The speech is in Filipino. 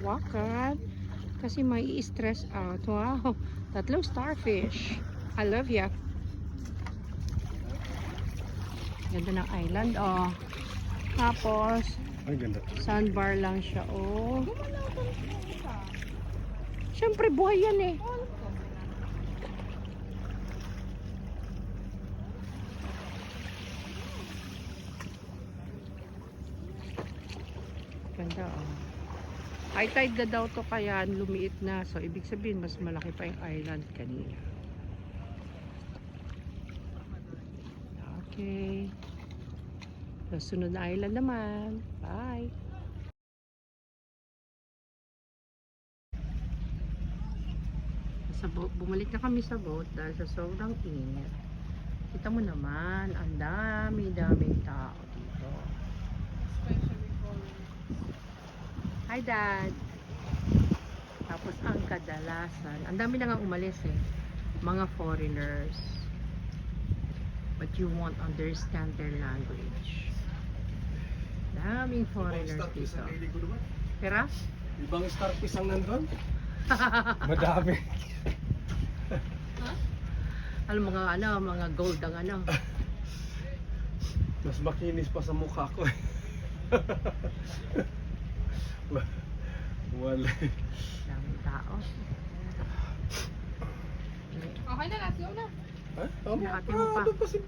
hawakan kasi may stress out. Wow, tatlong starfish. I love ya. Ganda ng island, oh. Tapos Ay, ganda. sandbar lang siya, oh. Siyempre, buhay yan eh. Ganda, oh. High tide na daw to kaya lumiit na. So, ibig sabihin, mas malaki pa yung island kanina. Okay. So, sunod na island naman. Bye. Bumalik na kami sa boat dahil sa sobrang init. Kita mo naman, ang dami-daming tao dito. Hi, Dad. Tapos ang kadalasan, ang dami na nga umalis eh, mga foreigners. But you won't understand their language. Daming foreigners dito. Tira? Ibang starfish ang nandun? Madami. Alam mga gold ang ano. Mas makinis pa sa mukha ko eh. Wala. Daming tao. Okay na, let's go na. Ha? Tama. Ate mo pa. Doon pa si